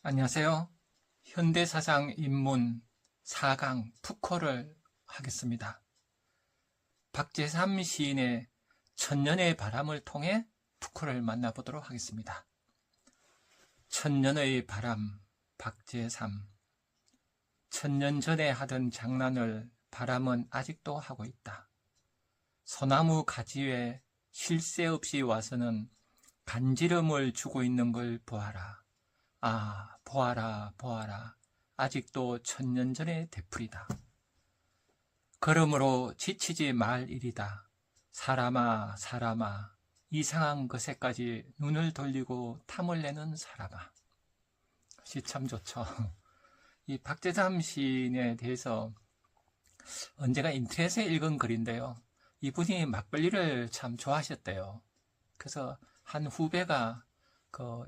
안녕하세요. 현대사상 입문 4강 푸코를 하겠습니다. 박재삼 시인의 천년의 바람을 통해 푸코를 만나보도록 하겠습니다. 천년의 바람, 박재삼. 천년 전에 하던 장난을 바람은 아직도 하고 있다. 소나무 가지에 쉴 새 없이 와서는 간지럼을 주고 있는 걸 보아라. 아, 보아라, 보아라. 아직도 천년 전의 되풀이다. 그러므로 지치지 말 일이다. 사람아, 사람아. 이상한 것에까지 눈을 돌리고 탐을 내는 사람아. 시 참 좋죠. 이 박재삼 시인에 대해서 언제가 인터넷에 읽은 글인데요. 이분이 막걸리를 참 좋아하셨대요. 그래서 한 후배가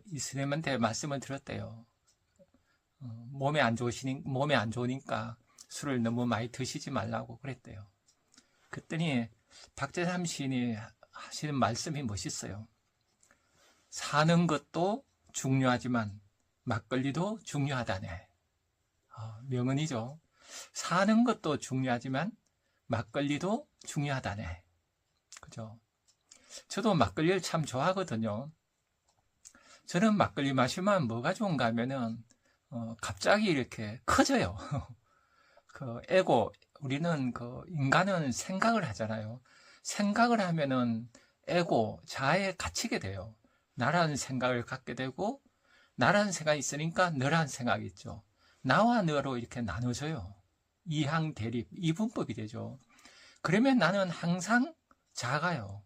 이 스님한테 말씀을 드렸대요. 몸에 안 좋으니까 술을 너무 많이 드시지 말라고 그랬대요. 그랬더니 박재삼 시인이 하시는 말씀이 멋있어요. 사는 것도 중요하지만 막걸리도 중요하다네. 명언이죠. 사는 것도 중요하지만 막걸리도 중요하다네. 그죠? 저도 막걸리를 참 좋아하거든요. 저는 막걸리 마시면 뭐가 좋은가 하면은 갑자기 이렇게 커져요. 우리는 인간은 생각을 하잖아요. 생각을 하면은 자아에 갇히게 돼요. 나라는 생각을 갖게 되고, 나라는 생각이 있으니까 너라는 생각이 있죠. 나와 너로 이렇게 나눠져요. 이항 대립, 이분법이 되죠. 그러면 나는 항상 작아요.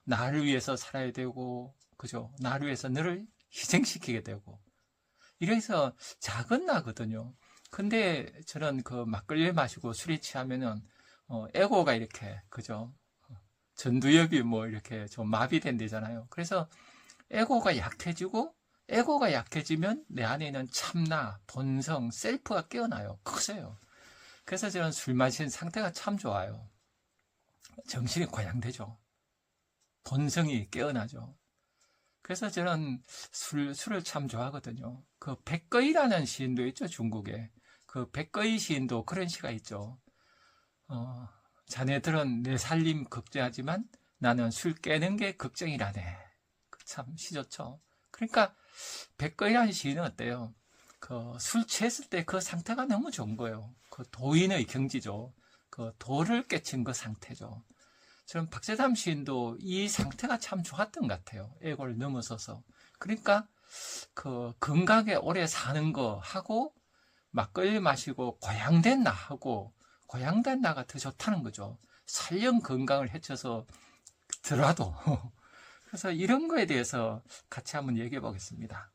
나를 위해서 살아야 되고, 그죠? 나를 위해서 너를 희생시키게 되고. 이래서 작은 나거든요. 근데 저는 막걸리 마시고 술이 취하면은, 에고가 이렇게, 그죠? 전두엽이 이렇게 좀 마비된대잖아요. 그래서 에고가 약해지면 내 안에 있는 참나, 본성, 셀프가 깨어나요. 커져요. 그래서 저는 술 마신 상태가 참 좋아요. 정신이 고양되죠. 본성이 깨어나죠. 그래서 저는 술을 참 좋아하거든요. 백거이라는 시인도 있죠, 중국에. 백거이 시인도 그런 시가 있죠. 자네들은 내 살림 걱정하지만 나는 술 깨는 게 걱정이라네. 참 시 좋죠. 그러니까 백거이라는 시인은 어때요? 술 취했을 때 그 상태가 너무 좋은 거예요. 도인의 경지죠. 도를 깨친 그 상태죠. 저는 박재삼 시인도 이 상태가 참 좋았던 것 같아요. 에고를 넘어서서. 그러니까 건강하게 오래 사는 거 하고 막걸리 마시고 고양된 나가 더 좋다는 거죠. 설령 건강을 해쳐서 더라도. 그래서 이런 거에 대해서 같이 한번 얘기해 보겠습니다.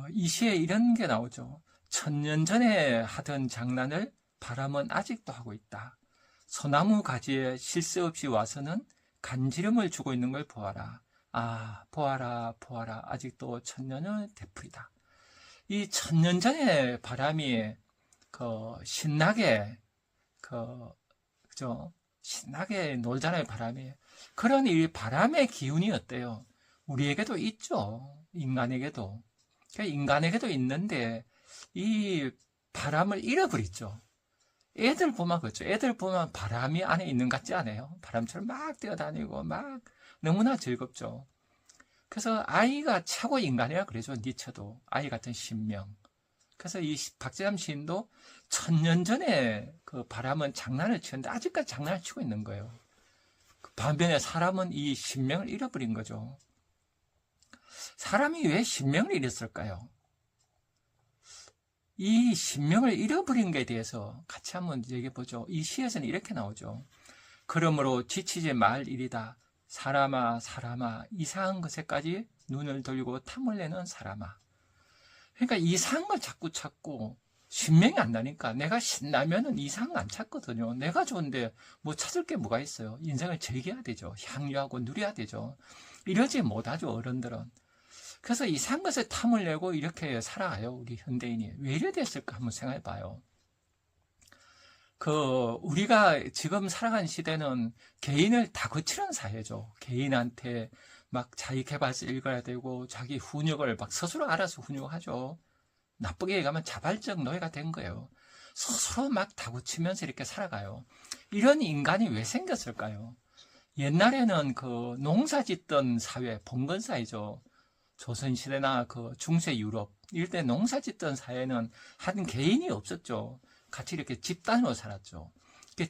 이 시에 이런 게 나오죠. 천년 전에 하던 장난을 바람은 아직도 하고 있다. 소나무 가지에 쉴 새 없이 와서는 간지럼을 주고 있는 걸 보아라. 아, 보아라, 보아라. 아직도 천년의 되풀이다. 이 천년 전에 바람이 신나게 그죠? 신나게 놀잖아요, 바람이. 그런 이 바람의 기운이 어때요? 우리에게도 있죠. 인간에게도 있는데 이 바람을 잃어버리죠. 애들 보면 그렇죠. 애들 보면 바람이 안에 있는 것 같지 않아요? 바람처럼 막 뛰어다니고 막 너무나 즐겁죠. 그래서 아이가 최고 인간이라 그러죠. 니체도 아이 같은 신명. 그래서 이 박재삼 시인도 천년 전에 바람은 장난을 치는데 아직까지 장난을 치고 있는 거예요. 반면에 사람은 이 신명을 잃어버린 거죠. 사람이 왜 신명을 잃었을까요? 이 신명을 잃어버린 것에 대해서 같이 한번 얘기해보죠. 이 시에서는 이렇게 나오죠. 그러므로 지치지 말 일이다. 사람아, 사람아, 이상한 것에까지 눈을 돌리고 탐을 내는 사람아. 그러니까 이상한 걸 자꾸 찾고 신명이 안 나니까 내가 신나면은 이상한 거 안 찾거든요. 내가 좋은데 뭐 찾을 게 뭐가 있어요. 인생을 즐겨야 되죠. 향유하고 누려야 되죠. 이러지 못하죠, 어른들은. 그래서 이상한 것에 탐을 내고 이렇게 살아가요, 우리 현대인이. 왜 이래 됐을까 한번 생각해 봐요. 우리가 지금 살아가는 시대는 개인을 다 거치는 사회죠. 개인한테 막 자기 개발서 읽어야 되고 자기 훈육을 막 스스로 알아서 훈육하죠. 나쁘게 얘기하면 자발적 노예가 된 거예요. 스스로 막 다구치면서 이렇게 살아가요. 이런 인간이 왜 생겼을까요? 옛날에는 그 농사 짓던 사회, 봉건 사회죠. 조선시대나 그 중세 유럽, 이럴 때 농사 짓던 사회는 한 개인이 없었죠. 같이 이렇게 집단으로 살았죠.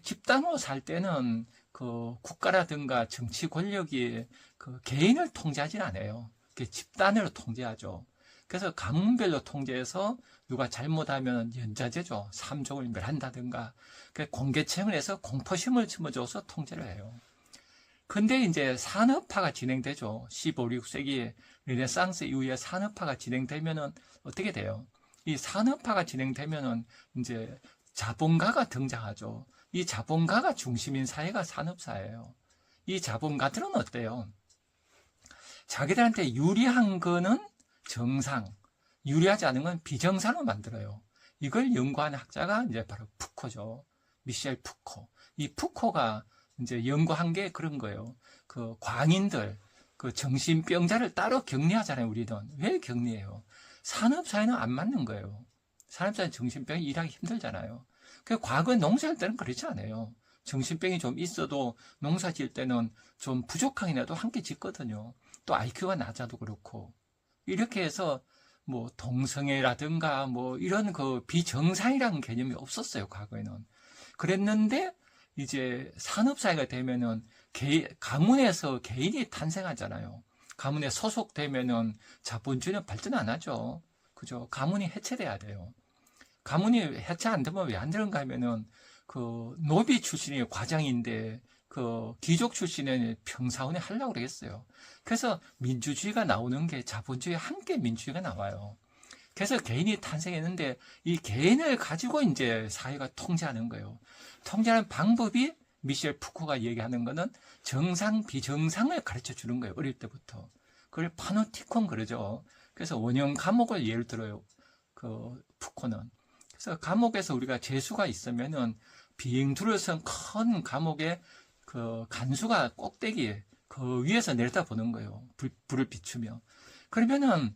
집단으로 살 때는 그 국가라든가 정치 권력이 그 개인을 통제하진 않아요. 집단으로 통제하죠. 그래서 가문별로 통제해서 누가 잘못하면 연좌제죠. 삼족을 멸한다든가 공개청을 해서 공포심을 심어줘서 통제를 해요. 근데 이제 산업화가 진행되죠. 15, 16세기 르네상스 이후에 산업화가 진행되면은 어떻게 돼요? 이 산업화가 진행되면은 이제 자본가가 등장하죠. 이 자본가가 중심인 사회가 산업사예요. 이 자본가들은 어때요? 자기들한테 유리한 거는 정상, 유리하지 않은 건 비정상으로 만들어요. 이걸 연구한 학자가 이제 바로 푸코죠. 미셸 푸코. 이 푸코가 이제 연구한 게 그런 거예요. 그 광인들, 그 정신병자를 따로 격리하잖아요, 우리는. 왜 격리해요? 산업사회는 안 맞는 거예요. 산업사회 정신병이 일하기 힘들잖아요. 과거 농사할 때는 그렇지 않아요. 정신병이 좀 있어도 농사 지을 때는 좀 부족하긴 해도 함께 짓거든요. 또 IQ가 낮아도 그렇고. 이렇게 해서 뭐 동성애라든가 뭐 이런 그 비정상이라는 개념이 없었어요, 과거에는. 그랬는데 이제 산업사회가 되면은 가문에서 개인이 탄생하잖아요. 가문에 소속되면은 자본주의는 발전 안 하죠. 그죠? 가문이 해체돼야 돼요. 가문이 해체 안 되면 왜 안 되는가 하면은 그 노비 출신이 과장인데 그 귀족 출신의 평사원에 하려고 그러겠어요. 그래서 민주주의가 나오는 게 자본주의 함께 민주주의가 나와요. 그래서 개인이 탄생했는데 이 개인을 가지고 이제 사회가 통제하는 거예요. 통제하는 방법이 미셸 푸코가 얘기하는 거는 정상, 비정상을 가르쳐 주는 거예요. 어릴 때부터. 그걸 파노티콘 그러죠. 그래서 원형 감옥을 예를 들어요. 그 푸코는. 그래서 감옥에서 우리가 죄수가 있으면은 비행두를 쓴 큰 감옥에 그 간수가 꼭대기에 그 위에서 내려다 보는 거예요. 불을 비추며. 그러면은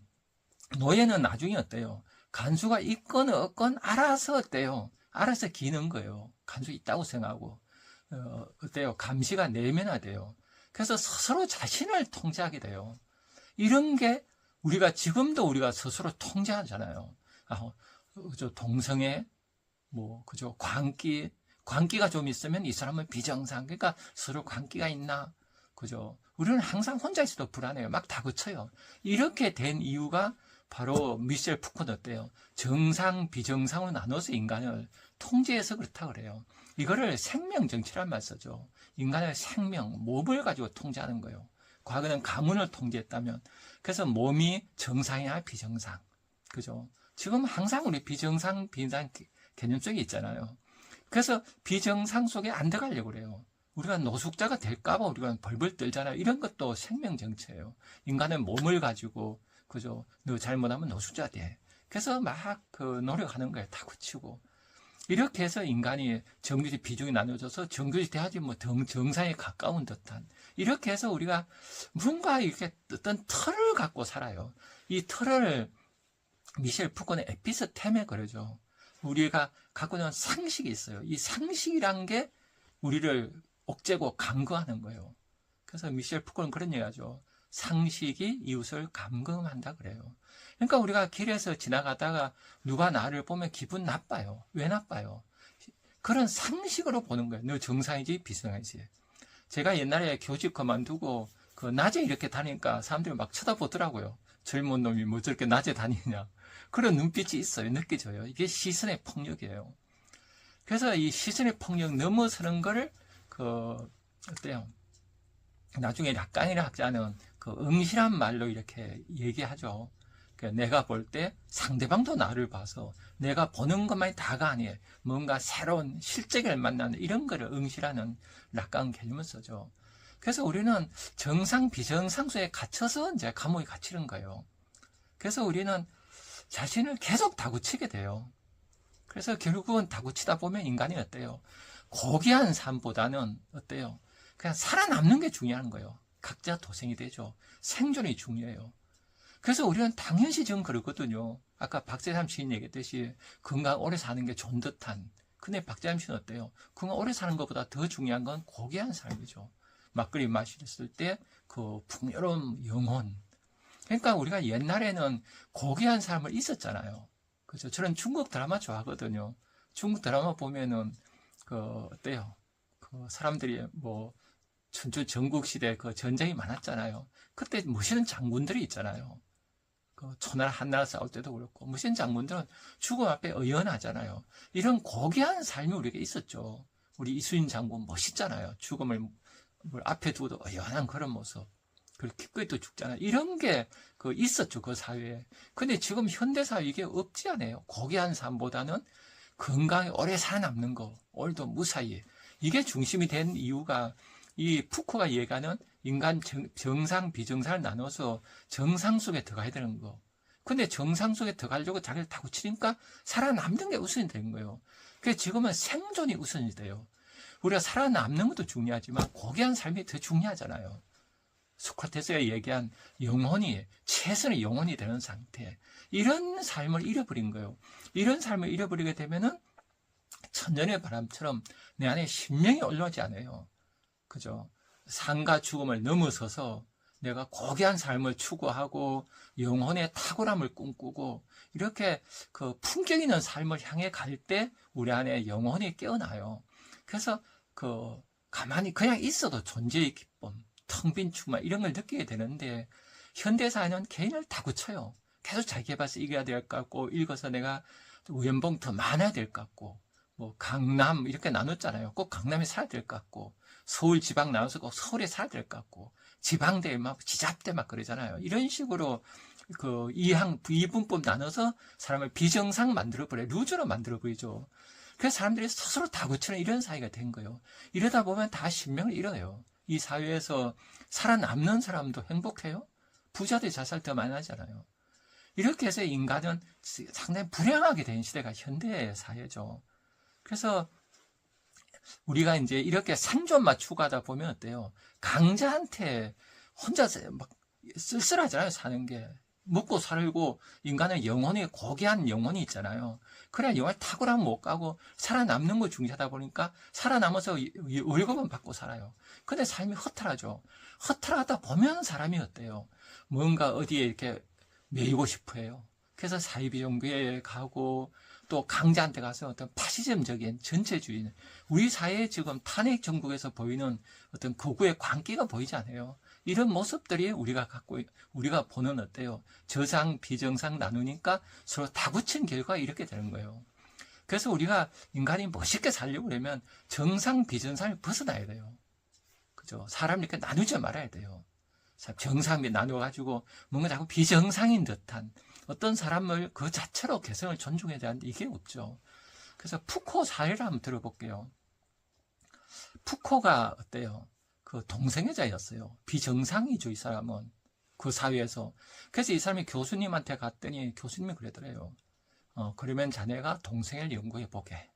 노예는 나중에 어때요? 간수가 있건 없건 알아서 어때요? 알아서 기는 거예요. 간수 있다고 생각하고. 어때요? 감시가 내면화돼요. 그래서 스스로 자신을 통제하게 돼요. 이런 게 우리가 지금도 우리가 스스로 통제하잖아요. 그죠? 동성애, 뭐, 그죠? 광기가 좀 있으면 이 사람은 비정상. 그러니까 서로 광기가 있나? 그죠? 우리는 항상 혼자 있어도 불안해요. 막 다그쳐요. 이렇게 된 이유가 바로 미셸 푸코는 어때요? 정상, 비정상으로 나눠서 인간을 통제해서 그렇다 그래요. 이거를 생명정치란 말 쓰죠. 인간의 생명, 몸을 가지고 통제하는 거예요. 과거는 가문을 통제했다면. 그래서 몸이 정상이야, 비정상. 그죠? 지금 항상 우리 비정상, 비정상 개념 속에 있잖아요. 그래서 비정상 속에 안 들어가려고 그래요. 우리가 노숙자가 될까봐 우리가 벌벌 떨잖아요. 이런 것도 생명정치예요. 인간은 몸을 가지고, 그죠? 너 잘못하면 노숙자 돼. 그래서 막 그 노력하는 거예요. 다 굳히고. 이렇게 해서 인간이 정규직 비중이 나눠져서 정규직 돼야지 뭐 정상에 가까운 듯한. 이렇게 해서 우리가 뭔가 이렇게 어떤 틀을 갖고 살아요. 이 틀을 미셸 푸코는 에피스템에 그러죠. 우리가 갖고 있는 상식이 있어요. 이 상식이란 게 우리를 옥죄고 감금하는 거예요. 그래서 미셸 푸코는 그런 얘기하죠. 상식이 이웃을 감금한다 그래요. 그러니까 우리가 길에서 지나가다가 누가 나를 보면 기분 나빠요. 왜 나빠요? 그런 상식으로 보는 거예요. 너 정상이지 비정상이지. 제가 옛날에 교직 그만두고 그 낮에 이렇게 다니니까 사람들이 막 쳐다보더라고요. 젊은 놈이 뭐 저렇게 낮에 다니냐. 그런 눈빛이 있어요. 느껴져요. 이게 시선의 폭력이에요. 그래서 이 시선의 폭력 넘어서는 거를 어때요? 나중에 락강이라 학자는 그 응시란 말로 이렇게 얘기하죠. 내가 볼 때 상대방도 나를 봐서 내가 보는 것만이 다가 아니에요. 뭔가 새로운 실제를 만나는 이런 거를 응시라는 락강 개념을 쓰죠. 그래서 우리는 정상, 비정상 속에 갇혀서 이제 감옥에 갇히는 거예요. 그래서 우리는 자신을 계속 다구치게 돼요. 그래서 결국은 다구치다 보면 인간이 어때요? 고귀한 삶보다는 어때요? 그냥 살아남는 게 중요한 거예요. 각자 도생이 되죠. 생존이 중요해요. 그래서 우리는 당연시 전 그렇거든요. 아까 박재삼 시인 얘기했듯이 건강 오래 사는 게 좋은 듯한. 근데 박재삼 시인 어때요? 건강 오래 사는 것보다 더 중요한 건 고귀한 삶이죠. 막걸리 마셨을 때 그 풍요로운 영혼. 그러니까 우리가 옛날에는 고귀한 삶을 있었잖아요. 그죠? 저는 중국 드라마 좋아하거든요. 중국 드라마 보면은 그 어때요? 그 사람들이 뭐 천주 전국시대 그 전쟁이 많았잖아요. 그때 멋있는 장군들이 있잖아요. 그 초나라 한나라 싸울 때도 그렇고 멋있는 장군들은 죽음 앞에 의연하잖아요. 이런 고귀한 삶이 우리에게 있었죠. 우리 이순신 장군 멋있잖아요. 죽음을 앞에 두고도 의연한 그런 모습. 그리고 기꺼이 또 죽잖아요. 이런 게 그 있었죠, 그 사회에. 근데 지금 현대사회 이게 없지 않아요. 고귀한 삶보다는 건강에 오래 살아남는 거, 오늘도 무사히. 이게 중심이 된 이유가 이 푸코가 얘기하는 인간 정상, 비정상을 나눠서 정상 속에 들어가야 되는 거. 근데 정상 속에 들어가려고 자기를 다 굳히니까 살아남는 게 우선이 되는 거예요. 그래서 지금은 생존이 우선이 돼요. 우리가 살아남는 것도 중요하지만 고귀한 삶이 더 중요하잖아요. 소크라테스가 얘기한 영혼이, 최선의 영혼이 되는 상태. 이런 삶을 잃어버린 거예요. 이런 삶을 잃어버리게 되면은 천년의 바람처럼 내 안에 신명이 올라오지 않아요. 그죠? 삶과 죽음을 넘어서서 내가 고귀한 삶을 추구하고 영혼의 탁월함을 꿈꾸고 이렇게 그 품격 있는 삶을 향해 갈 때 우리 안에 영혼이 깨어나요. 그래서 그 가만히 그냥 있어도 존재의 기쁨, 텅 빈 충만 이런 걸 느끼게 되는데 현대사회는 개인을 다 굳혀요. 계속 자기 개발해서 이겨야 될 것 같고 읽어서 내가 연봉 더 많아야 될 것 같고 뭐 강남 이렇게 나눴잖아요. 꼭 강남에 살아야 될 것 같고 서울 지방 나눠서 꼭 서울에 살아야 될 것 같고 지방대 막 지잡대 막 그러잖아요. 이런 식으로 그 이분법 나눠서 사람을 비정상 만들어버려 루즈로 만들어버리죠. 그래서 사람들이 스스로 다 굳히는 이런 사회가 된 거예요. 이러다 보면 다 신명을 잃어요. 이 사회에서 살아남는 사람도 행복해요? 부자들이 자살 더 많이 하잖아요. 이렇게 해서 인간은 상당히 불행하게 된 시대가 현대 사회죠. 그래서 우리가 이제 이렇게 생존만 추구하다 보면 어때요? 강자한테 혼자 막 쓸쓸하잖아요, 사는 게. 먹고 살고 인간은 영혼이 고귀한 영혼이 있잖아요. 그래야 영혼이 탁월하면 못 가고 살아남는 거 중시하다 보니까 살아남아서 월급은 받고 살아요. 근데 삶이 허탈하죠. 허탈하다 보면 사람이 어때요? 뭔가 어디에 이렇게 매이고 싶어 해요. 그래서 사이비종교에 가고 또 강자한테 가서 어떤 파시즘적인 전체주의, 우리 사회에 지금 탄핵 정국에서 보이는 어떤 극우의 광기가 보이지 않아요. 이런 모습들이 우리가 보는 어때요? 저상, 비정상 나누니까 서로 다구친 결과가 이렇게 되는 거예요. 그래서 우리가 인간이 멋있게 살려고 그러면 정상, 비정상을 벗어나야 돼요. 그죠? 사람 이렇게 나누지 말아야 돼요. 정상이 나눠가지고 뭔가 자꾸 비정상인 듯한 어떤 사람을 그 자체로 개성을 존중해야 되는데 이게 없죠. 그래서 푸코 사례를 한번 들어볼게요. 푸코가 어때요? 그 동성애자였어요. 비정상이죠, 이 사람은. 그 사회에서. 그래서 이 사람이 교수님한테 갔더니 교수님이 그러더래요. 그러면 자네가 동성애를 연구해 보게.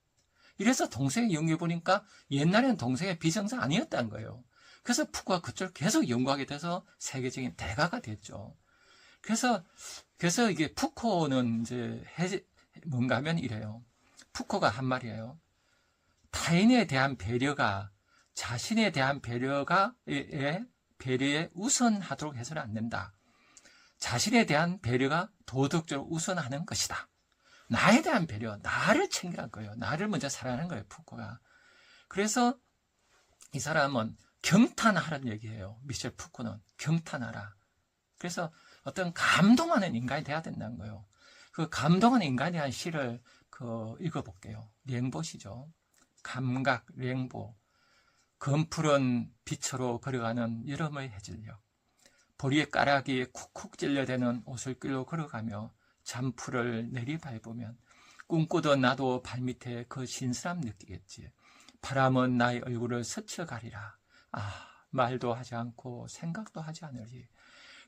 이래서 동성애 연구해 보니까 옛날에는 동성애 비정상 아니었다는 거예요. 그래서 푸코가 그쪽을 계속 연구하게 돼서 세계적인 대가가 됐죠. 그래서 이게 푸코는 이제 뭔가 하면 이래요. 푸코가 한 말이에요. 타인에 대한 배려가 자신에 대한 배려에 우선하도록 해서는 안 된다. 자신에 대한 배려가 도덕적으로 우선하는 것이다. 나에 대한 배려, 나를 챙기라는 거예요. 나를 먼저 사랑하는 거예요, 푸코가. 그래서 이 사람은 경탄하라는 얘기예요. 미셸 푸코는 경탄하라. 그래서 어떤 감동하는 인간이 돼야 된다는 거예요. 그 감동하는 인간에 대한 시를 읽어볼게요. 랭보시죠. 감각, 랭보. 검푸른 빛으로 걸어가는 여름의 해질녘. 보리의 가락이 쿡쿡 찔려대는 옷을길로 걸어가며 잠풀을 내리밟으면 꿈꾸던 나도 발밑에 그 신선함 느끼겠지. 바람은 나의 얼굴을 스쳐가리라. 말도 하지 않고 생각도 하지 않으리.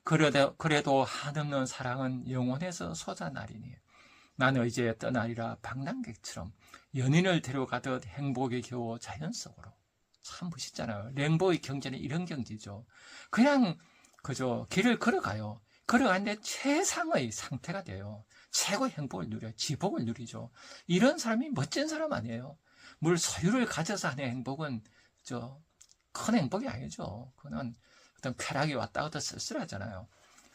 그래도 한없는 사랑은 영혼에서 솟아나리니 나는 이제 떠나리라. 방랑객처럼 연인을 데려가듯 행복에 겨워 자연 속으로. 참 멋있잖아요. 랭보의 경제는 이런 경지죠. 그냥 그저 길을 걸어가요. 걸어가는데 최상의 상태가 돼요. 최고의 행복을 누려요. 지복을 누리죠. 이런 사람이 멋진 사람 아니에요. 물 소유를 가져서 하는 행복은 큰 행복이 아니죠. 그거는 어떤 쾌락이 왔다 갔다 쓸쓸하잖아요.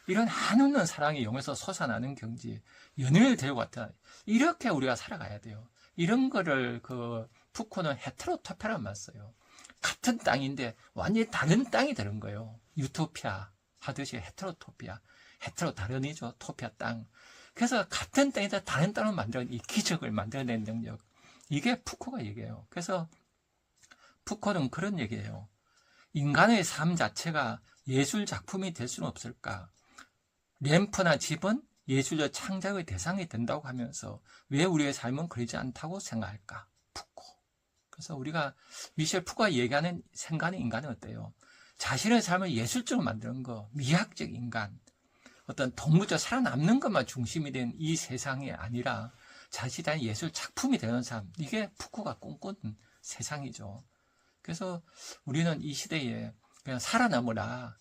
이런 한없는 사랑이 영에서 솟아나는 경지, 연인을 데리고 왔다. 이렇게 우리가 살아가야 돼요. 이런 거를 푸코는 헤테로토피아란 말 써요. 같은 땅인데 완전히 다른 땅이 되는 거예요. 유토피아 하듯이 헤테로토피아. 헤테로 다른이죠. 토피아 땅. 그래서 같은 땅에다 다른 땅을 만드는 이 기적을 만들어낸 능력. 이게 푸코가 얘기해요. 그래서 푸코는 그런 얘기예요. 인간의 삶 자체가 예술 작품이 될 수는 없을까? 램프나 집은 예술적 창작의 대상이 된다고 하면서 왜 우리의 삶은 그러지 않다고 생각할까? 푸코. 그래서 우리가 미셸 푸코가 얘기하는 생각하는 인간은 어때요? 자신의 삶을 예술적으로 만드는 거, 미학적 인간, 어떤 동물적 살아남는 것만 중심이 된 이 세상이 아니라 자신의 예술 작품이 되는 삶, 이게 푸코가 꿈꾸는 세상이죠. 그래서 우리는 이 시대에 그냥 살아남으라,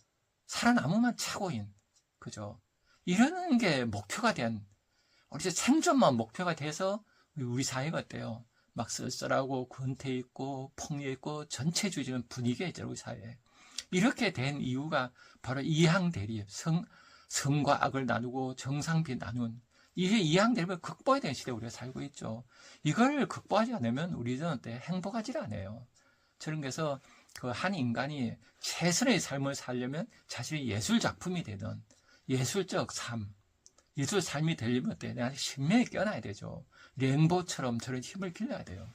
살아남으면 최고인, 그죠? 이러는 게 목표가 된, 우리 생존만 목표가 돼서 우리 사회가 어때요? 막 쓸쓸하고 근태 있고 폭력 있고 전체주의적인 분위기가 있죠, 우리 사회에. 이렇게 된 이유가 바로 이항 대립, 성과 악을 나누고 정상비 나눈, 이게 이항 대립을 극복해야 되는 시대에 우리가 살고 있죠. 이걸 극복하지 않으면 우리는 행복하지 않아요. 저런 게서 한 인간이 최선의 삶을 살려면 자신의 예술 작품이 되는 예술적 삶, 예술 삶이 되려면 어때? 내가 신명이 깨어나야 되죠. 랭보처럼 저런 힘을 길러야 돼요.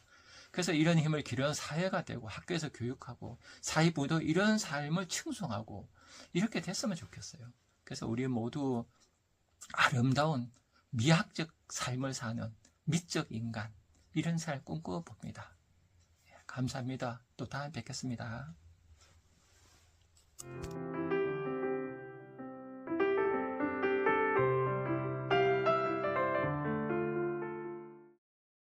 그래서 이런 힘을 기르는 사회가 되고 학교에서 교육하고 사회부도 이런 삶을 칭송하고 이렇게 됐으면 좋겠어요. 그래서 우리 모두 아름다운 미학적 삶을 사는 미적 인간, 이런 삶을 꿈꿔봅니다. 감사합니다. 또 다음에 뵙겠습니다.